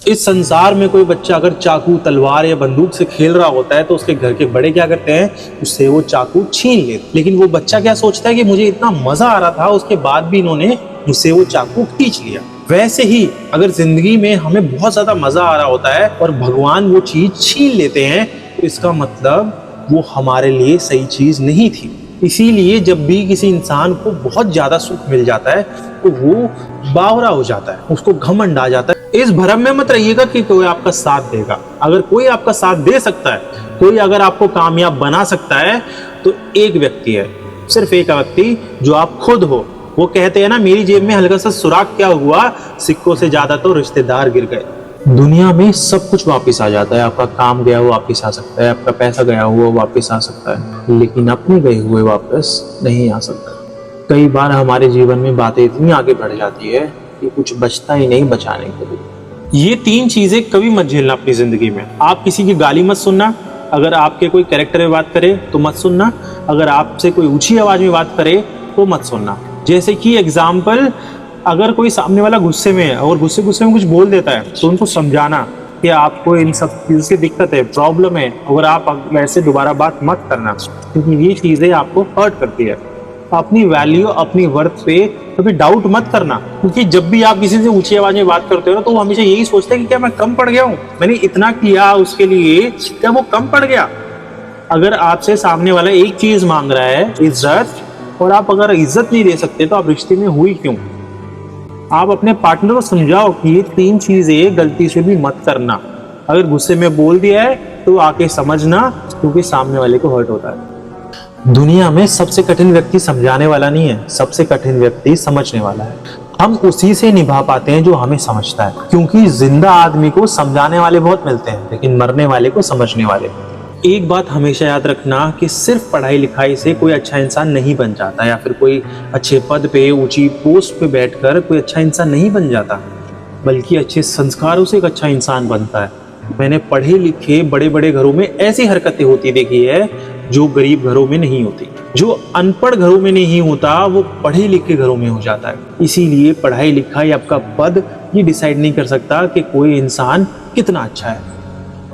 इस संसार में कोई बच्चा अगर चाकू, तलवार या बंदूक से खेल रहा होता है तो उसके घर के बड़े क्या करते हैं, उससे वो चाकू छीन लेते। लेकिन वो बच्चा क्या सोचता है कि मुझे इतना मजा आ रहा था, उसके बाद भी इन्होंने मुझसे वो चाकू खींच लिया। वैसे ही अगर जिंदगी में हमें बहुत ज्यादा मजा आ रहा होता है और भगवान वो चीज छीन लेते हैं, तो इसका मतलब वो हमारे लिए सही चीज नहीं थी। इसीलिए जब भी किसी इंसान को बहुत ज्यादा सुख मिल जाता है तो वो बावरा हो जाता है, उसको घमंड आ जाता है। इस भ्रम में मत रहिएगा कि कोई आपका साथ देगा। अगर कोई आपका साथ दे सकता है, कोई अगर आपको कामयाब बना सकता है, तो एक व्यक्ति है, सिर्फ एक व्यक्ति, जो आप खुद हो। वो कहते हैं ना, मेरी जेब में हल्का सा सुराख क्या हुआ, सिक्कों से ज्यादा तो रिश्तेदार गिर गए। दुनिया में सब कुछ वापस आ जाता है। आपका काम गया हुआ वापस आ सकता है, आपका पैसा गया हुआ वापस आ सकता है, लेकिन अपने गए हुए वापस नहीं आ सकता। कई बार हमारे जीवन में बातें इतनी आगे बढ़ जाती है कि कुछ बचता ही नहीं बचाने के लिए। ये 3 चीजें कभी मत झेलना अपनी जिंदगी में। आप किसी की गाली मत सुनना, अगर आपके कोई कैरेक्टर में बात करे तो मत सुनना, अगर आपसे कोई ऊंची आवाज में बात करे तो मत सुनना। जैसे कि एग्जाम्पल, अगर कोई सामने वाला गुस्से में है और गुस्से में कुछ बोल देता है तो उनको समझाना कि आपको इन सब चीज़ों से दिक्कत है, प्रॉब्लम है, अगर आप वैसे दोबारा बात मत करना, क्योंकि ये चीज़ें आपको हर्ट करती है। अपनी वैल्यू, अपनी वर्थ पे कभी डाउट मत करना, क्योंकि जब भी आप किसी से ऊंची आवाज में बात करते हो ना, तो वो हमेशा यही सोचते हैं कि क्या मैं कम पड़ गया हूँ, मैंने इतना किया उसके लिए, क्या वो कम पड़ गया। अगर आपसे सामने वाला एक चीज मांग रहा है, इज्जत, और आप अगर इज्जत नहीं दे सकते तो आप रिश्ते में हुई क्यों। आप अपने पार्टनर को समझाओ कि ये 3 चीजें गलती से भी मत करना। अगर गुस्से में बोल दिया है तो आके समझना, क्योंकि सामने वाले को हर्ट होता है। दुनिया में सबसे कठिन व्यक्ति समझाने वाला नहीं है, सबसे कठिन व्यक्ति समझने वाला है। हम उसी से निभा पाते हैं जो हमें समझता है, क्योंकि जिंदा आदमी को समझाने वाले बहुत मिलते हैं, लेकिन मरने वाले को समझने वाले। एक बात हमेशा याद रखना कि सिर्फ पढ़ाई लिखाई से कोई अच्छा इंसान नहीं बन जाता, या फिर कोई अच्छे पद पे, ऊंची पोस्ट पे बैठकर कोई अच्छा इंसान नहीं बन जाता, बल्कि अच्छे संस्कारों से एक अच्छा इंसान बनता है। मैंने पढ़े लिखे बड़े बड़े घरों में ऐसी हरकतें होती देखी है जो गरीब घरों में नहीं होती। जो अनपढ़ घरों में नहीं होता वो पढ़े लिखे घरों में हो जाता है। इसीलिए पढ़ाई लिखाई, आपका पद, ये डिसाइड नहीं कर सकता कि कोई इंसान कितना अच्छा है।